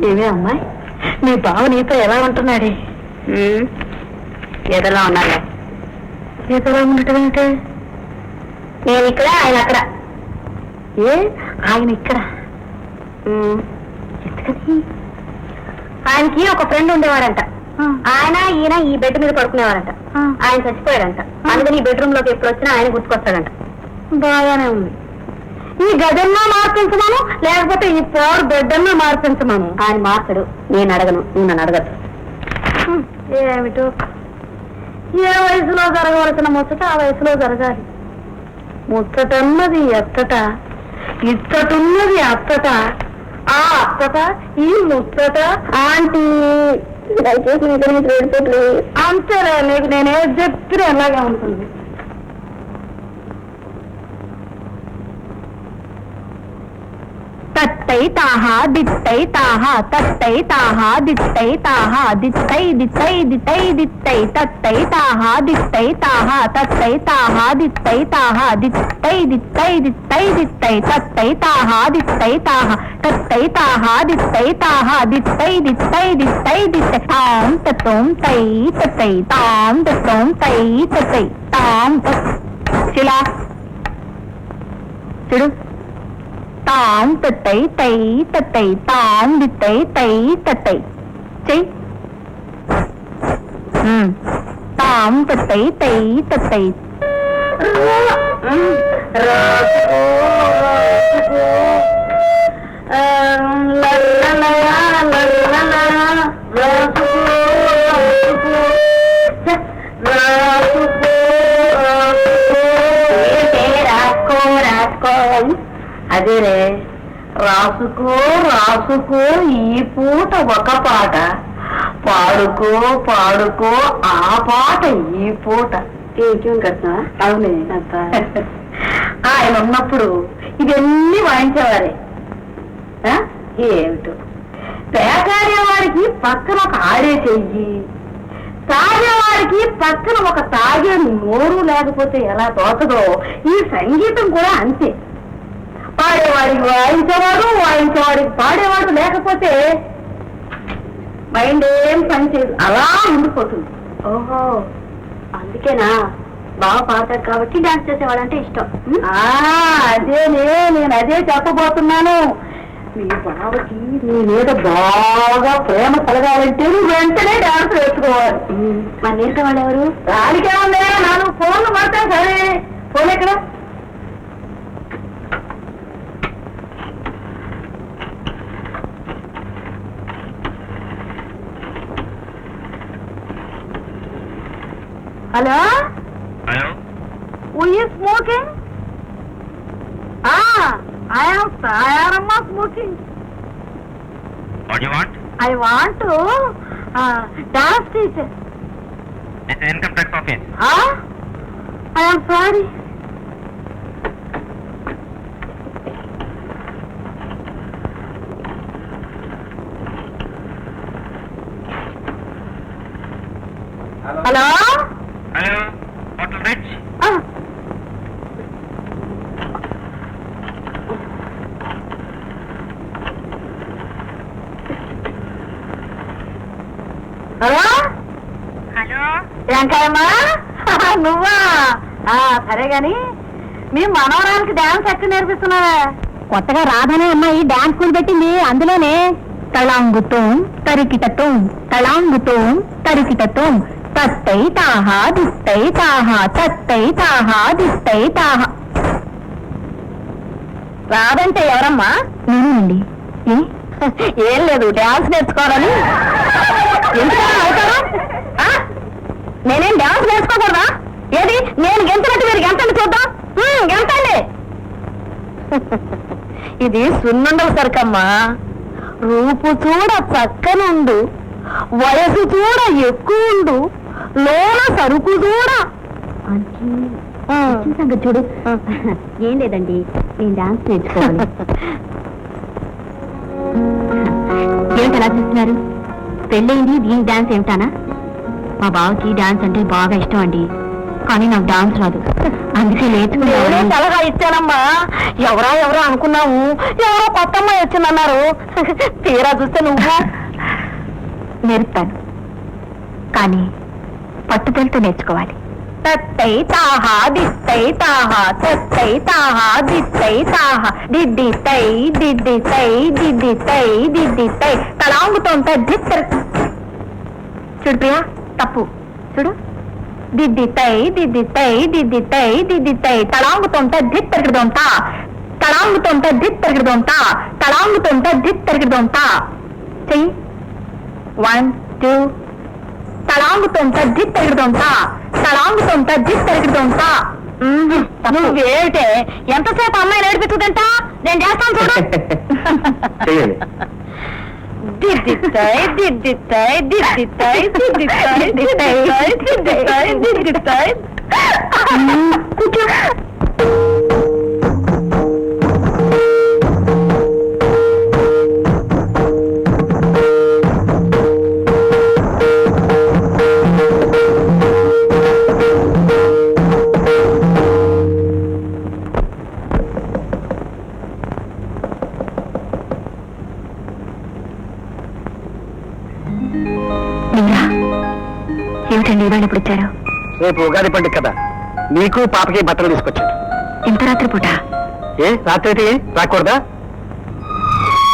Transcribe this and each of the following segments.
ఏమే అమ్మాయి, మీ బావ నీతో ఎలా ఉంటున్నాడే? ఏదోలా ఉన్నాలే. ఏదోలా ఉండటం ఏంటే? నేను ఇక్కడ, ఆయన అక్కడ. ఏ ఆయన ఇక్కడ? ఎందుకని? ఆయనకి ఒక ఫ్రెండ్ ఉండేవాడంట. ఆయన ఈయన ఈ బెడ్ మీద పడుకునేవాడంట. ఆయన చచ్చిపోయాడంట. అందుకని ఈ బెడ్రూమ్ లోకి ఎప్పుడు వచ్చినా ఆయన గుర్తుకొస్తాడంట. బాగానే ఉంది. ఈ గదన్నా మార్పించమను, లేకపోతే ఈ పోరు బెడ్డన్నా మార్పించమను. ఆయన మార్చడు. నేను అడగను, నువ్వు నన్ను అడగదు. ఏమిటో, ఏ వయసులో జరగవలసిన ముచ్చట ఆ వయసులో జరగాలి. ముచ్చటన్నది ఎత్తట, ఇచ్చటున్నది అత్తట, ఆ అత్తట ఈ ముచ్చట. ఆంటీ దయచేసి అంతేలే, నీకు నేనే చెప్పిన ఎలాగే ఉంటుంది. తట్టై తాహా దిట్టై తాహా తట్టై తాహా దిట్టై తాహా దిట్టై దిట్టై దిట్టై దిట్టై తట్టై తాహా దిట్టై తాహా తట్టై తాహా దిట్టై తాహా దిట్టై దిట్టై దిట్టై దిట్టై తట్టై తాహా దిట్టై తాహా తట్టై తాహా దిట్టై తాహా దిట్టై దిట్టై దిట్టై దిట్టై తాం తత్వం తై తట్టై తాం తత్వం తై తట్టై తాం శిలా చూడు. తాం తట్టై తై తట్టై తాం దిట్టై తై తట్టై చెయ్యి. తాం తట్టై తై తట్టై అదేరే, రాసుకో రాసుకో ఈ పూట ఒక పాట, పాడుకో పాడుకో ఆ పాట ఈ పూట. కదా. అవునే. ఆయన ఉన్నప్పుడు ఇవన్నీ వాయించేవారే. ఏమిటో, పేకాడేవాడికి పక్కన ఒక ఆడే చెయ్యి, తాగేవాడికి పక్కన ఒక తాగే నోరు లేకపోతే ఎలా తోచదో ఈ సంగీతం కూడా అంతే. పాడేవాడికి వాయించేవాడు, వాయించేవాడికి పాడేవాడు లేకపోతే మైండ్ ఏం పని చేయదు, అలా ఉండిపోతుంది. ఓహో, అందుకేనా బాగా పాడతాడు కాబట్టి డాన్స్ చేసేవాడంటే ఇష్టం. అదేనే, నేను అదే చెప్పబోతున్నాను. మీ బావకి నీ మీద బాగా ప్రేమ కలగాలంటే నువ్వు వెంటనే డాన్స్ వేసుకోవాలి. మరి నేర్పే వాళ్ళు ఎవరు? దానికే ఉందే, 4 ఫోన్లు పడతాయి. సరే, ఫోన్ ఎక్కడ? Hello, Hello? who is smoking? I am smoking. What do you want? I want to dance teacher. This is income tax office. I am sorry. Hello? Hello? Hotel Rich? Hello, hello, వెంకయ్యమ్మా, నువ్వా? సరే గాని మీ మనవరానికి dance ఎక్కడ నేర్పిస్తున్నావా? కొత్తగా రాధనే అమ్మాయి dance school పెట్టింది, అందులోనే తళాంగుతో తరికిటతో తళాంగుతో తరికిటతో తత్తై తాహా దిత్తై తాహా తత్తై తాహా దిత్తై తాహా. రాదంటే ఎవరమ్మా? నేనండి. ఏం లేదు, డాన్స్ నేర్చుకోవాలని. ఎందుకలా అవుతారా? నేనేం డాన్స్ నేర్చుకోకూడదా? ఏది, నేను గెంతనట్టు మీరు గెంతండి చూద్దాం. గెంతండి. ఇది సున్నుండల సరుకమ్మా. రూపు చూడ చక్కనుండు, వయసు చూడ ఎక్కువుండు, లోన సరుకు చూడ. సంగతి చూడు. ఏం లేదండి, నేను డాన్స్ నేర్చుకోవాలి. ఏమిటి అలా చూస్తున్నారు? పెళ్ళయింది, దీని డాన్స్ ఏమిటానా? మా బావకి డాన్స్ అంటే బాగా ఇష్టం అండి. కానీ నాకు డాన్స్ రాదు, అందుకే నేర్చుకునే సలహా ఇచ్చానమ్మా. ఎవరో అనుకున్నావు, ఎవరో కొత్త అమ్మాయి వచ్చిందన్నారు. తీరా చూస్తే నువ్వు. నేర్పుతాను, కానీ పట్టుదలతో నేర్చుకోవాలి. తత్తై తాహా దిత్తై తాహా తత్తై తాహా దిత్తై తాహా దిద్దితై దిద్దితై దిద్దితై దిద్దితై తలాంగుతోంత దిత్తర్. చూడు ప్రియా, తప్పు చూడు. దిద్దితై దిద్దితై దిద్దితై దిద్దితై తలాంగుతోంత దిత్తరిగిడొంత తలాంగుతోంత దిత్తరిగిడొంత తలాంగుతోంత దిత్తరిగిడొంత. చెయ్యి. 1 2. తలాంగుతోంత దిత్తరిగిడొంత తలాంగుతోంత దిత్తరిగిడొంత. నువ్వేమిటే ఎంతసేపు అమ్మాయి నడిపించుదంట? నేను చేస్తాను చూడు. దిద్దితై దిద్దితై దిద్దితై దిద్దితై దిద్దితై దిద్దితై దిద్దితై. ఏమిటండి ఇవాళ ఎప్పుడు వచ్చారు? రేపు ఉగాది పండుగ కదా, నీకు పాపకి బట్టలు తీసుకొచ్చాను. ఇంత రాత్రి పూట? ఏ రాత్రి రాకూడదా?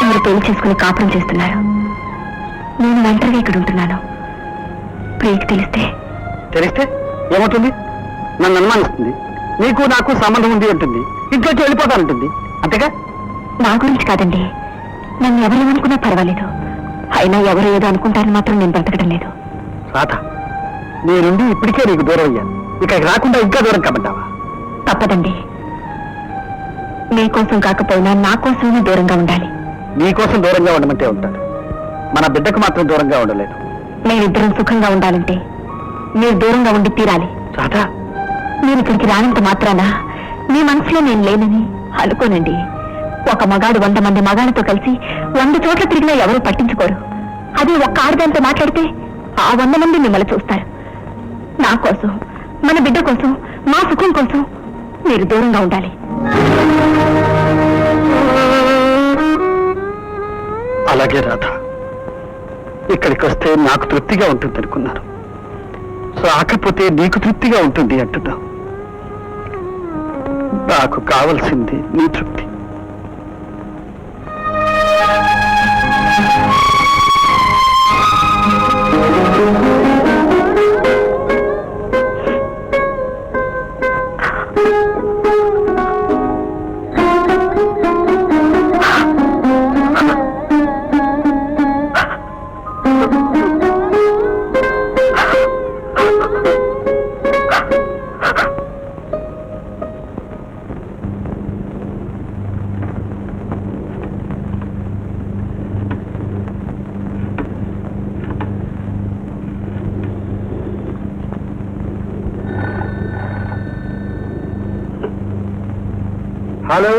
ఎవరు పెళ్లి చేసుకుని కాపురం చేస్తున్నారు, నేను ఒంటరిగా ఇక్కడ ఉంటున్నాను. ప్రియకి తెలిస్తే ఏమవుతుంది? నన్ను అనుమానిస్తుంది. నీకు నాకు సంబంధం ఉంది అంటుంది, ఇంట్లోకి వెళ్ళిపోతానంటుంది. అంతేగా? నా గురించి కాదండి, నన్ను ఎవరేమనుకున్నా పర్వాలేదు. అయినా ఎవరు ఏదో అనుకుంటారని మాత్రం నేను బ్రతకడం లేదు. రాధ, నీ నుండి ఇప్పటికే నీకు దూరం అయ్యాను, ఇక్కడికి రాకుండా ఇంకా దూరం కమ్మంటావా? తప్పదండి, మీకోసం కాకపోయినా నా కోసమే దూరంగా ఉండాలి. నీకోసం దూరంగా ఉండమంటే ఉంటాను, మన బిడ్డకు మాత్రం దూరంగా ఉండలేదు. మేమిద్దరం సుఖంగా ఉండాలంటే మీరు దూరంగా ఉండి తీరాలి. రాధా, మీరు ఇక్కడికి రానంత మాత్రాన మీ మనసులో నేను లేనని అనుకోనండి. ఒక మగాడు 100 మంది మగాళ్ళతో కలిసి 100 చోట్ల తిరిగినా ఎవరూ పట్టించుకోరు. అదే ఒక్క ఆడదాంతో మాట్లాడితే ఆ 100 మంది మిమ్మల్ని చూస్తారు. నా కోసం, మన బిడ్డ కోసం, మా సుఖం కోసం మీరు దూరంగా ఉండాలి. అలాగే రాధ, ఇక్కడికి వస్తే నాకు తృప్తిగా ఉంటుంది అనుకున్నాను, రాకపోతే నీకు తృప్తిగా ఉంటుంది అంటున్నావు. నాకు కావలసింది నీ తృప్తి. హలో,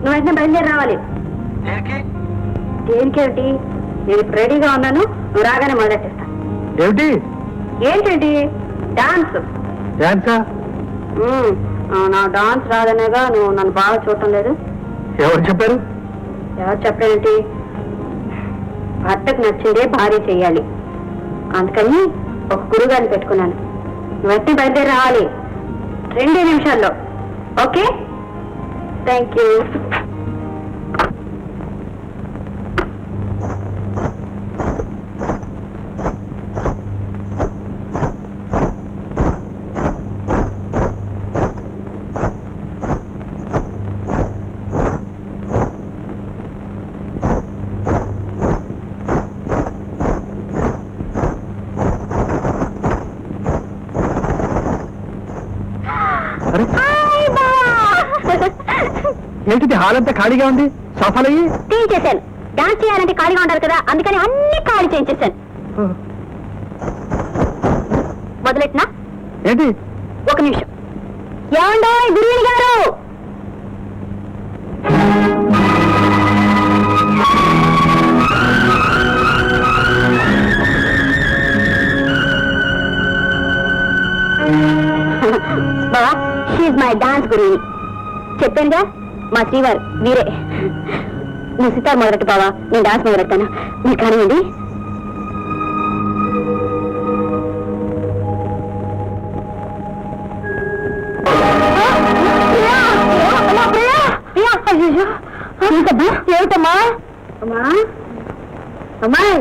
నువ్వు వెంటనే బయలుదేరి రావాలి. దేనికేమిటి? నేను ఇప్పుడు రెడీగా ఉన్నాను, నువ్వు రాగానే మొదలెట్టేస్తా. ఏమిటి? ఏంటండి? డాన్స్. డాన్సా? నా డాన్స్ రాదనేగా నువ్వు నన్ను బాగా చూడటం లేదు. ఎవరు చెప్పారు? ఎవరు చెప్పారేంటి? భర్తకు నచ్చిందే భార్య చెయ్యాలి, అందుకని ఒక గురుగారిని పెట్టుకున్నాను. నువ్వు వెంటనే బయలుదేరి రావాలి 2 నిమిషాల్లో. Okay, thank you. ఏంటిది? హాల్ అంతా ఖాళీగా ఉంది, సోఫాలయ్యి చేశాను. డాన్స్ చేయాలంటే ఖాళీగా ఉండాలి కదా, అందుకని అన్ని ఖాళీ చేయించేశాను. మొదలెట్నా? ఏంటి? 1 నిమిషం. ఏమండో గురువుని గారు, మై డాన్స్ గురువు చెప్పానుగా మా శ్రీవారు వీరే. నువ్వు సితార్ మొదలెట్టు బావా, నేను డాన్స్ మొదలెడతాను. మీరు కానివ్వండి. ఏమిటమ్మా? అమ్మా అమ్మాయి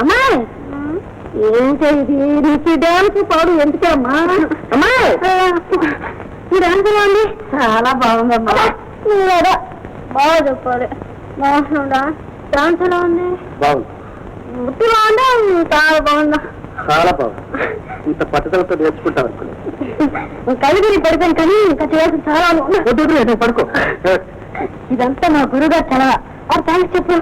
అమ్మాయి ఏంటి నీకు డాన్స్ పాడు ఎందుకే అమ్మా? అమ్మాయి ఈ డాన్స్ ఎలా ఉంది? చాలా బాగుందమ్మా. మీరేదో బాగా చెప్పాలి. బాగుందా డాన్స్? ఎలా ఉంది? బాగుంది, ముట్టి బాగుందా? చాలా బాగుందా? చాలా బాగుంది. ఇంత పట్టుదలతో నేర్చుకుంటాం అనుకున్నాను. కలిగిరి పడిపోయింది కానీ ఇంకా చేయాల్సి చాలా వద్దు, పడుకో. ఇదంతా మా గురుగారు చలవ. థ్యాంక్స్ చెప్పు.